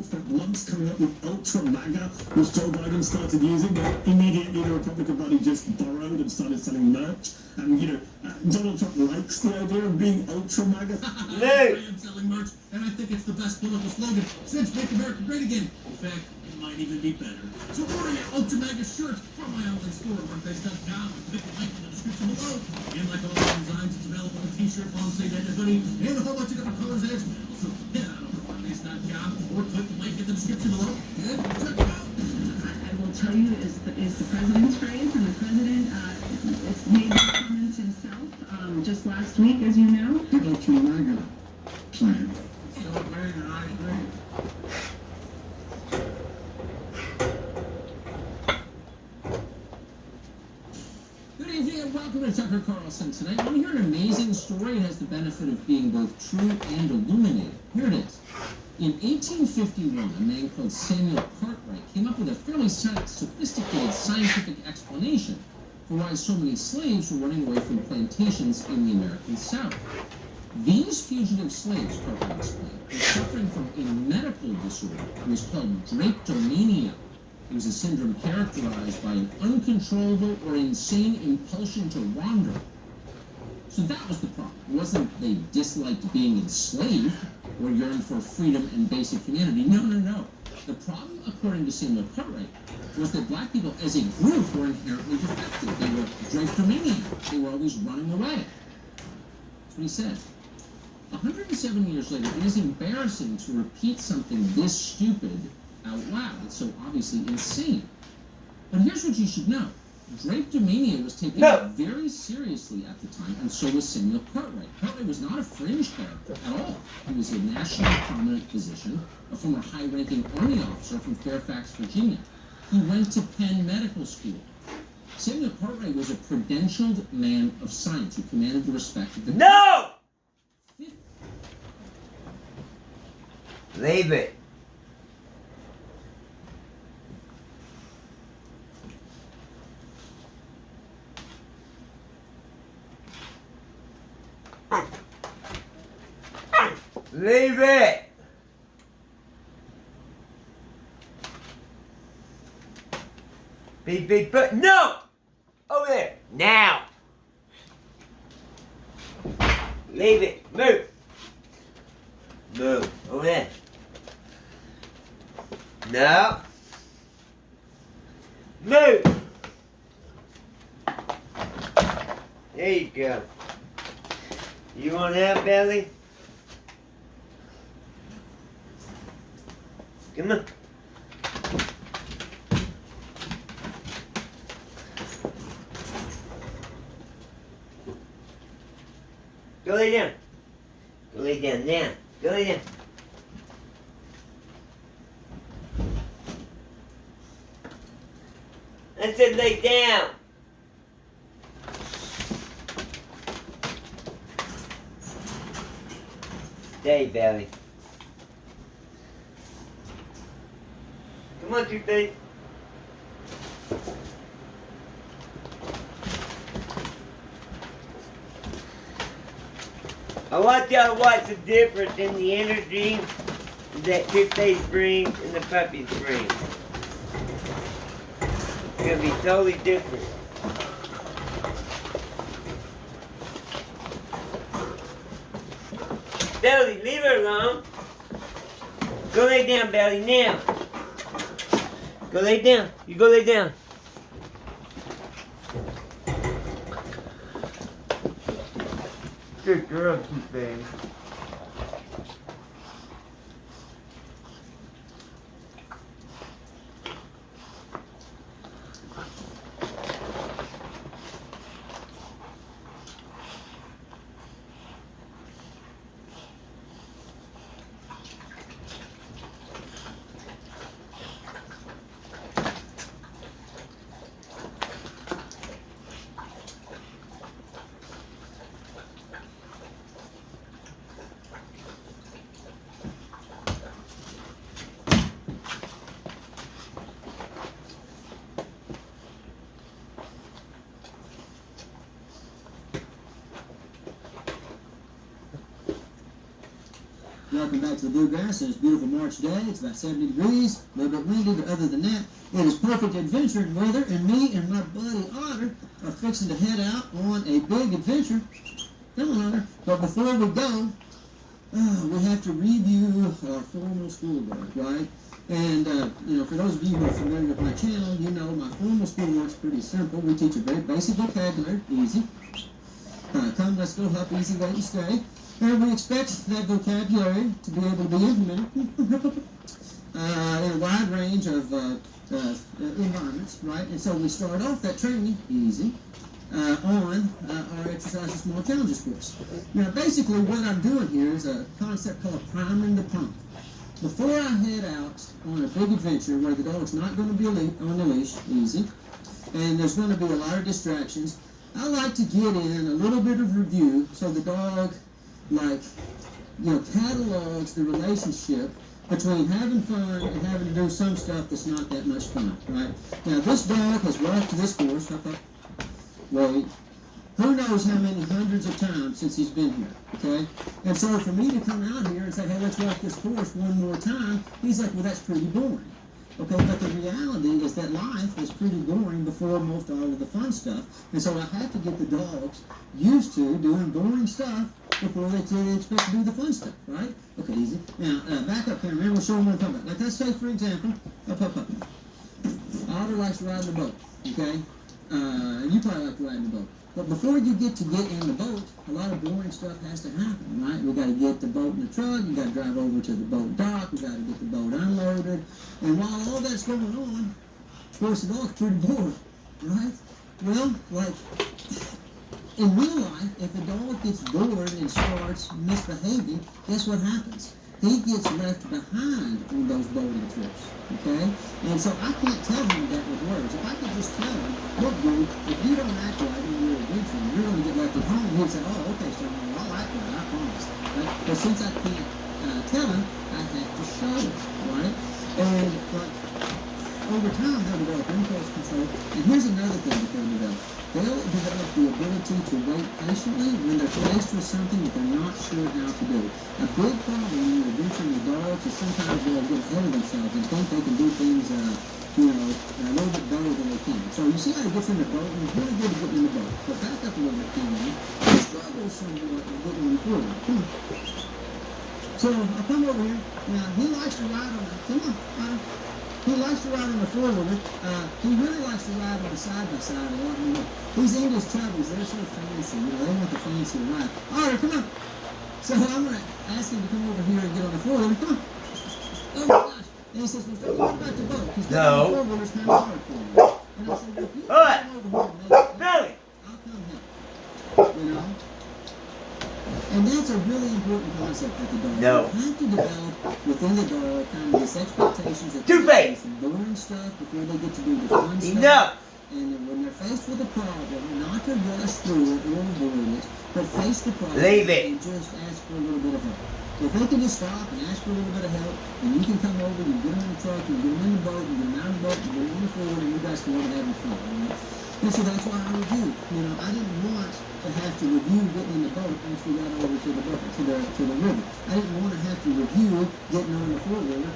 spent months coming up with Ultra MAGA, which Joe Biden started using, but immediately the Republican Party just borrowed and started selling merch. And, Donald Trump likes the idea of being Ultra MAGA. I am selling merch, and I think it's the best political slogan since Make America Great Again. In fact, it might even be better. So order your Ultra MAGA shirt from my online store at OneFace.com. Click the link in the description below. And like all the designs, it's available in t-shirt, long sleeve, and a hoodie, and a whole bunch of different colors as well. So head on over to OneFace.com or click the link in the description below and check it out. I will tell you is the president's phrase, and the president it's made the comments himself just last week, as you know. The Ultra MAGA plan. So great, and I agree. Good evening and welcome to Tucker Carlson Tonight. Want to hear an amazing story? It has the benefit of being both true and illuminating. Here it is. In 1851, a man called Samuel Cartwright came up with a fairly sophisticated scientific explanation for why so many slaves were running away from plantations in the American South. These fugitive slaves, Cartwright explained, were suffering from a medical disorder. It was called drapetomania. It was a syndrome characterized by an uncontrollable or insane impulsion to wander. So that was the problem. It wasn't they disliked being enslaved or yearned for freedom and basic humanity. No. The problem, according to Samuel Cartwright, was that black people as a group were inherently defective. They were drapetomaniacs. They were always running away. That's what he said. 107 years later, it is embarrassing to repeat something this stupid out loud. It's so obviously insane. But here's what you should know. Drapetomania was taken very seriously at the time, and so was Samuel Cartwright. Cartwright was not a fringe character at all. He was a nationally prominent physician, a former high-ranking Army officer from Fairfax, Virginia. He went to Penn Medical School. Samuel Cartwright was a credentialed man of science who commanded the respect of the... No! Leave it. Leave it! Beep, beep, but no! Over there, now! Leave it, move! Move, over there. No! Move! There you go. You want that, Belly? Come on. Go lay down. Go lay down now. Go lay down. I said lay down. Stay, Belly. Come on, Two-Face. I want y'all to watch the difference in the energy that Two-Face brings and the puppies bring. It's gonna be totally different. Belly, leave her alone. Go lay down, Belly, now. Go lay down. You go lay down. Good girl, Two-Face. Welcome back to the Bluegrass. It's a beautiful March day. It's about 70 degrees, a little bit windy, but other than that, it is perfect adventuring weather, and me and my buddy Otter are fixing to head out on a big adventure. Come on, Otter. But before we go, we have to review our formal schoolwork, right? And, for those of you who are familiar with my channel, you know my formal schoolwork's pretty simple. We teach a very basic vocabulary, easy. Come, let's go, hop, easy, wait, and stay. And we expect that vocabulary to be able to be implemented in a wide range of environments, right? And so we start off that training, easy, on our Exercise and Small Challenges course. Now, basically what I'm doing here is a concept called priming the pump. Before I head out on a big adventure where the dog's not going to be on the leash, easy, and there's going to be a lot of distractions, I like to get in a little bit of review so the dog, catalogs the relationship between having fun and having to do some stuff that's not that much fun, right? Now, this dog has walked this course, who knows how many hundreds of times since he's been here, okay? And so for me to come out here and say, hey, let's walk this course one more time, he's like, well, that's pretty boring. Okay, but the reality is that life is pretty boring before most all of the fun stuff. And so I have to get the dogs used to doing boring stuff before they expect to do the fun stuff, right? Okay, easy. Now, back up here, and we'll show them what I'm talking about. Like, let's say, for example, up. Otter likes to ride in the boat, okay? And you probably like to ride in the boat. But before you get in the boat, a lot of boring stuff has to happen, right? We got to get the boat in the truck, you got to drive over to the boat dock, we got to get the boat unloaded. And while all that's going on, of course, the dog's pretty bored, right? Well, in real life, if a dog gets bored and starts misbehaving, guess what happens? He gets left behind on those boating trips, okay? And so I can't tell him that with words. If I could just tell him, look, dude, if you don't act right in your adventure, you're going to get left at home, he'd say, oh, okay, so I'll act right, I promise. Right? But since I can't tell him, I have to show him, right? And over time, they'll develop impulse control. And here's another thing that they'll develop. They'll develop the ability to wait patiently when they're faced with something that they're not sure how to do. A big problem when you're adventuring with dogs is sometimes they'll get ahead of themselves and think they can do things, a little bit better than they can. So you see how he gets in the boat, and he's really good at getting in the boat. But back up a little bit, Cameron. He struggles somewhat with getting in the forward. Come on. So I come over here. Now, he likes to ride on the, come on, he likes to ride on the four-wheeler. He really likes to ride on the side-by-side a lot more. These English Chubbies, they're so fancy. They want the fancy ride. All right, come on. So I'm going to ask him to come over here and get on the four-wheeler. Come on. Oh, my gosh. And he says, well, what about the boat? Because the four-wheeler's kind of hard for me. And I said, well, if you come over here and make it, Billy! I'll come help. You know? And that's a really important concept with the dog. No. You have to develop within the dog kind of these expectations that Two-Face! some boring stuff before they get to do the fun stuff. Enough! And then when they're faced with a problem, not to rush through it or avoid it, but face the problem Leave it. and just ask for a little bit of help. If they can just stop and ask for a little bit of help, and you can come over, you get them in the truck, you get them in the boat, you get them out of the boat, you get them on the forward, and you guys can go to having fun, right? And so that's why I reviewed. I didn't want to have to review getting in the boat once we got over to the boat, to the river. I didn't want to have to review getting on the four-wheeler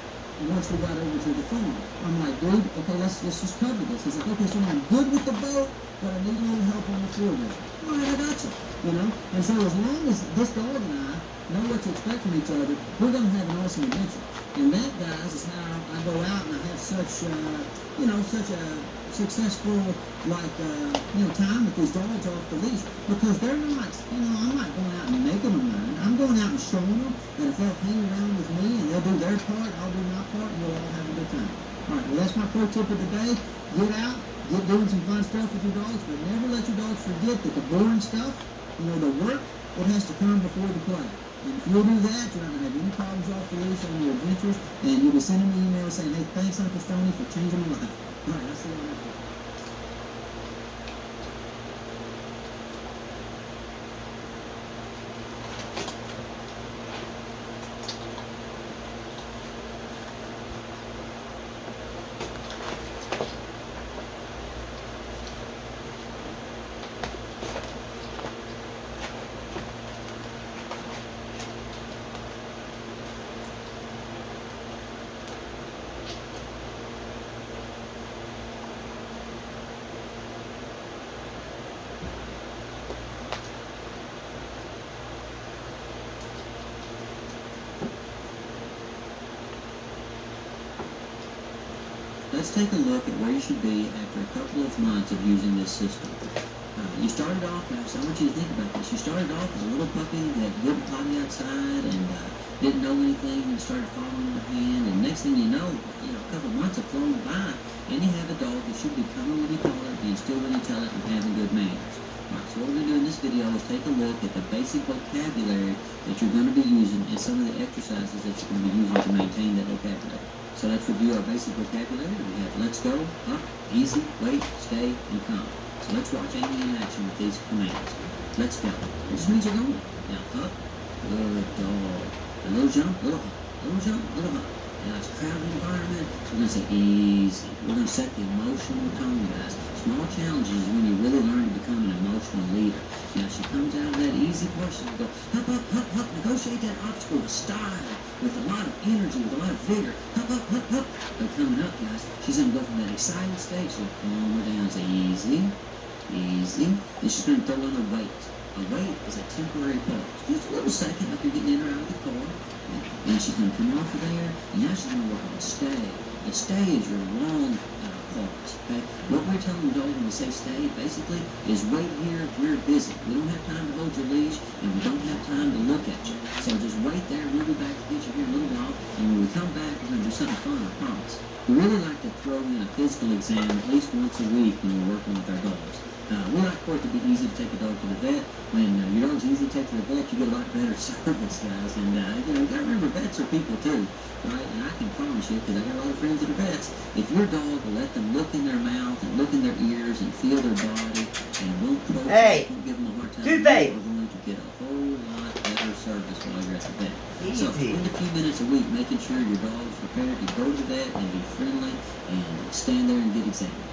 once we got over to the farm. I'm like, dude, okay, let's just cover this. He's like, okay, so I'm good with the boat, but I need a little help on the four-wheeler. All right, I got you. And so as long as this dog and I know what to expect from each other, we're going to have an awesome adventure. And that, guys, is how I go out and I have such a successful, time with these dogs off the leash. Because they're not, I'm not going out and making them learn. I'm going out and showing them that if they'll hang around with me and they'll do their part, I'll do my part, and we'll all have a good time. All right, well, that's my pro tip of the day. Get out, get doing some fun stuff with your dogs, but never let your dogs forget that the boring stuff, the work, it has to come before the play. And if you'll do that, you're not going to have any problems off the leash on your adventures, and you'll be sending me emails saying, hey, thanks, Uncle Stoney, for changing my life. All right, I'll see you on next week. let's take a look at where you should be after a couple of months of using this system. You started off, guys, I want you to think about this. You started off as a little puppy that wouldn't potty outside and didn't know anything and started following your hand. And next thing you know, a couple of months have flown by and you have a dog that should be coming when you call it, being still when you tell it, and having good manners. Alright, so what we're going to do in this video is take a look at the basic vocabulary that you're going to be using and some of the exercises that you're going to be using to maintain that vocabulary. So let's review our basic vocabulary. We have let's go, up, easy, wait, stay, and come. So let's watch Amy in action with these commands. Let's go. It just means you're going. Now up, good dog. A little jump, little hop. Little jump, little hop. Now it's a crowded environment. We're going to say easy. We're going to set the emotional tone, guys. Small challenges is when you really learn to become an emotional leader. Now she comes out of that easy portion and go hop, hop, hop, hop. Negotiate that obstacle with style, with a lot of energy, with a lot of vigor. Hop, hop, hop, hop. But coming up, guys, she's going to go from that excited stage to calm her down. Say easy. Easy. Then she's going to throw in a wait. A wait is a temporary pause. Just a little second, like you're getting in or out of the car. And she's going to come off of there, and now she's going to work on stay. The stay is your long pause. Okay? What we're telling the dog when we say stay, basically, is wait here. We're busy. We don't have time to hold your leash, and we don't have time to look at you. So just wait there. We'll be back to get you here in a little while, and when we come back, we're going to do something fun. I promise. We really like to throw in a physical exam at least once a week when we're working with our dogs. We like for it to be easy to take a dog to the vet. When your dog's easy to take to the vet, you get a lot better service, guys. And you gotta remember, vets are people too, right? And I can promise you, because I got a lot of friends that are vets, if your dog will let them look in their mouth and look in their ears and feel their body and won't protest, won't give them a hard time, you're going to get a whole lot better service while you're at the vet. So spend a few minutes a week making sure your dog's prepared to go to the vet and be friendly and stand there and get examined.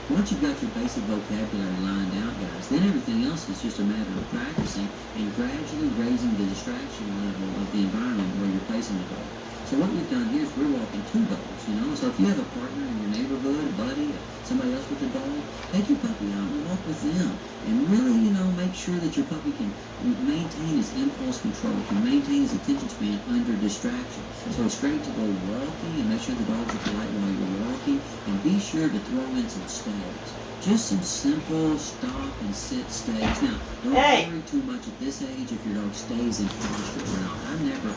Once you've got your basic vocabulary lined out, guys, then everything else is just a matter of practicing and gradually raising the distraction level of the environment where you're placing the dog. So what we've done here is we're walking two dogs, So if you have a partner in your neighborhood, a buddy, somebody else with a dog, take your puppy out and walk with them. And really, make sure that your puppy can maintain his impulse control, can maintain his attention span under distraction. So it's great to go walking and make sure the dogs are polite while you're walking, and be sure to throw in some stays. Just some simple stop and sit stays. Now, don't worry too much at this age if your dog stays in posture or not. I never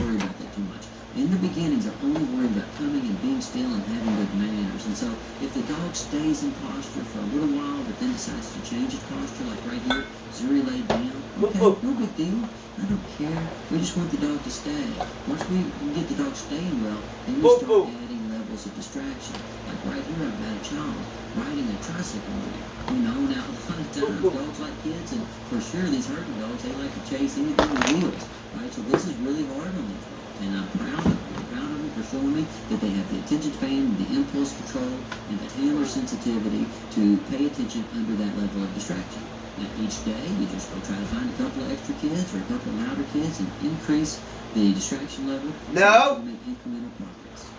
worry about that too much. In the beginnings, I'm only worried about coming and being still and having good manners. And so, if the dog stays in posture for a little while, but then decides to change its posture, like right here, Zuri laid down, okay, no big deal. I don't care. We just want the dog to stay. Once we get the dog staying well, then we start adding levels of distraction. Like right here, I've got a child riding a tricycle on it. Now a lot of times dogs like kids, and for sure these herding dogs, they like to chase anything with wheels, right? So this is really hard on these dogs. And I'm proud of them. I'm proud of them for showing me that they have the attention span, the impulse control, and the handler sensitivity to pay attention under that level of distraction. Now each day, you just go try to find a couple of extra kids or a couple of louder kids and increase the distraction level. So make incremental progress.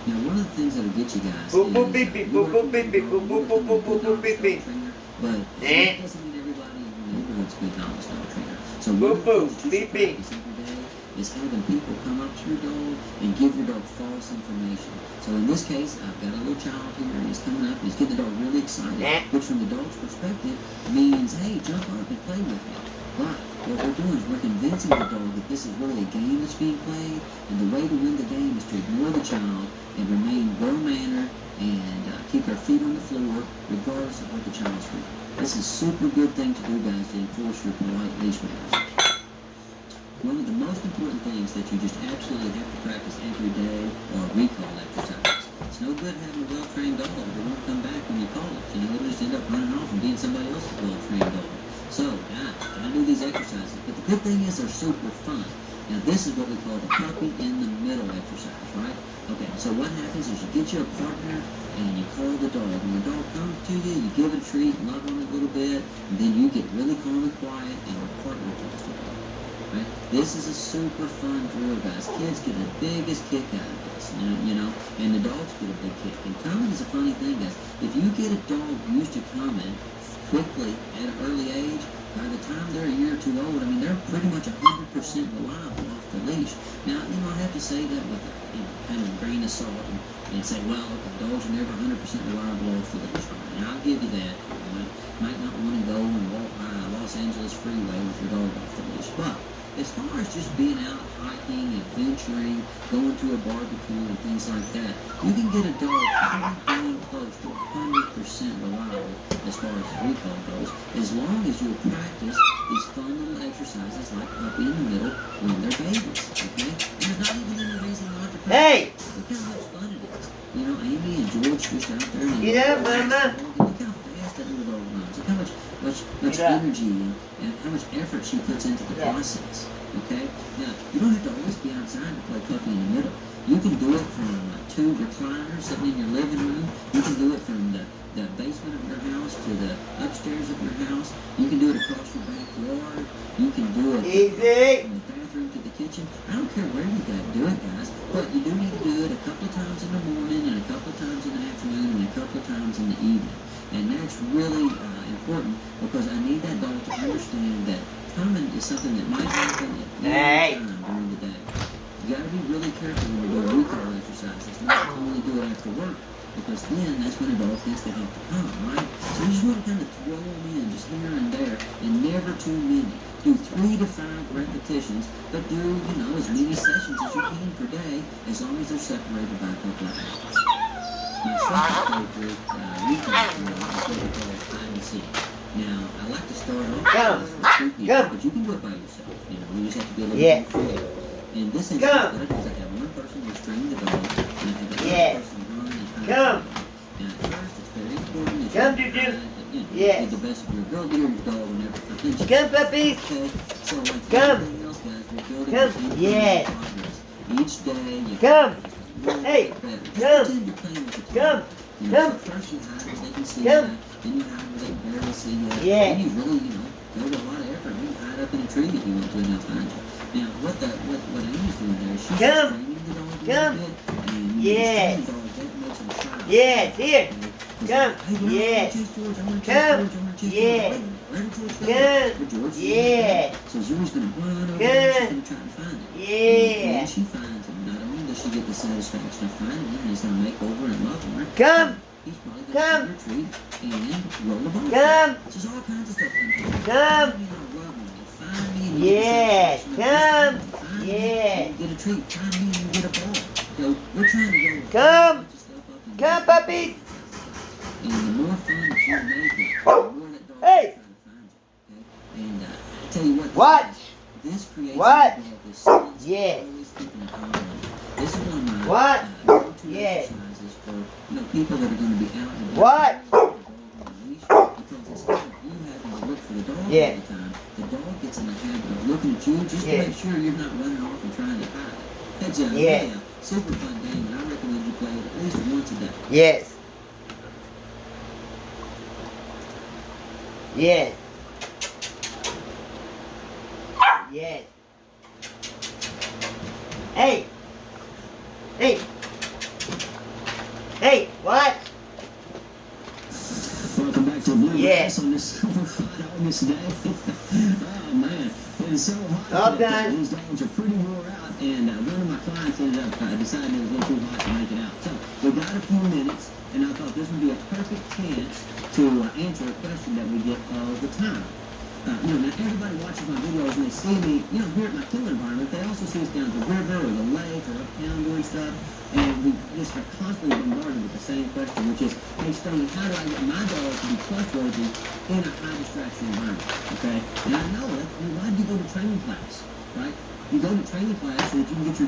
Now one of the things that'll get you guys is but that doesn't mean everybody in the neighborhood's a good knowledge dog trainer. So one of the things you should practice every day is having people come up to your dog and give your dog false information. So in this case, I've got a little child here, and he's coming up, and he's getting the dog really excited, which from the dog's perspective means, hey, jump up and play with me. But what we're doing is we're convincing the dog that this is really a game that's being played, and the way to win the game is to ignore the child and remain well-mannered and keep our feet on the floor regardless of what the child's doing. This is a super good thing to do, guys, to enforce your polite leash manners. One of the most important things that you just absolutely have to practice every day are recall exercises. It's no good having a well-trained dog that won't come back when you call it. It'll just end up running off and being somebody else's well-trained dog. So, guys, gotta do these exercises. But the good thing is they're super fun. Now, this is what we call the puppy in the middle exercise, right? Okay, so what happens is you get you a partner and you call the dog. When the dog comes to you, you give it a treat, love on it a little bit, and then you get really calm and quiet, and your partner talks to the dog. Right? This is a super fun drill, guys. Kids get the biggest kick out of this, and the dogs get a big kick. And coming is a funny thing, guys. If you get a dog used to coming quickly at an early age, by the time they're a year or two old, I mean, they're pretty much 100% reliable off the leash. Now, I have to say that with kind of a grain of salt and say, well, okay, dogs are never 100% reliable off the leash. Right? And I'll give you that. You might not want to go and walk by Los Angeles freeway with your dog off the leash. But as far as just being out hiking, adventuring, going to a barbecue and things like that, you can get a dog pretty dang close to 100% reliable as far as recall goes, as long as you practice these fun little exercises like puppy in the middle when they're babies, okay? And there's not even any reason not to practice. Hey! Look how much fun it is. You know, Amy and George just out there. And Get up, Mama. Look how fast that little dog runs. Look how much Get up. energy and how much effort she puts into the Yeah. process. Okay? Now, you don't have to always be outside to play puppy in the middle. You can do it from two recliners sitting in your living room. You can do it from the basement of your house to the upstairs of your house. You can do it across your backyard. You can do it Easy. from the bathroom to the kitchen. I don't care where you got to do it, guys, but you do need to do it a couple of times in the morning and a couple of times in the afternoon and a couple of times in the evening. And that's really important because I need that dog to understand that coming is something that might happen at Hey. any time during the day. You got to be really careful when you do a recall exercise. It's not only do it after work, because then that's when a dog thinks they have to come, right? So you just want to kind of throw them in just here and there, and never too many. Do 3 to 5 repetitions, but do, as many sessions as you can per day, as long as they're separated by a couple of hours. My second favorite recall drill is what we call hide and seek. Now, I like to start off Come. with 2 people, Come. but you can do it by yourself. You just have to be a little Yeah. more creative. In this instance, Come. what I do is I have one person restrain the dog, and I have another Yeah. person run and hide Come. the dog. Now, at first, it's very important that Come, you Juju. get the best of your ability or your dog will never forget you. Come, puppies. Okay, so like Come. everything else, guys, we're building Come. incremental Yeah. progress. Each day, you Come. Just Hey. better. Just Come. pretend you're playing with the dog. Come. So Come. first you hide where they can see Come. you, then you hide where they can barely see you, Yeah. then you really, go to a lot of effort. You can hide up in a tree if you want to and they'll find you. Now, what Amy's doing there is she's Come. restraining the dog a Come. little bit, and Yes. restraining the dog, that makes them shy. Yes, here. Because, Come. hey, George, Yes. I want to chase George, I want to chase Come. George, I want to chase Yes. George. Where did George go? Come. Where George is. Yes. So Zuri's going to run over Come. there and she's going to try to find him. And Yeah. when she finds him, not only does she get the satisfaction of finding him, he's going to make over and love her. Come. He's probably going Come. to retreat and roll the ball. Come. So there's all kinds of stuff in here. Come. Find me and I'll rub him. You find me and you get the Yes. satisfaction of Come. this. Find me Yes. and you get a treat. Find me and you get a ball. We're trying to go. Come. a bunch of stuff up and Come, down. puppies. And the more fun that you make it, the more that dog Hey. will try to find you. Okay? And I tell you what. Watch. This creates What? a dog that's always Yes. keeping an eye on you. This is one of my What? go-to Yes. exercises for people that are going to be out and about. What? with the dog on the leash, because instead of you having to look for the dog Yeah. all the time, the dog gets in the habit of looking at you just Yeah. to make sure you're not running off and trying to hide. That's a Yeah. really a super fun game, and I recommend you play it at least once a day. Yes. Yes. Yes. Hey. Hey. Hey, what? Welcome back to Blue Yeah. Grass on this super hot August day. Oh man, it is so hot. All that done. These dogs are pretty wore out, and one of my clients ended up deciding it was a little too hot to make it out. So we got a few minutes, and I thought this would be a perfect chance to answer a question that we get all the time. Now everybody watches my videos and they see me, here at my killer environment. They also see us down at the river or the lake or uptown doing stuff, and we just are constantly bombarded with the same question, which is, hey Stoney, how do I get my dog to be trustworthy in a high distraction environment? Okay, and I know that. Why do you go to training class, right? You go to training class so that you can get your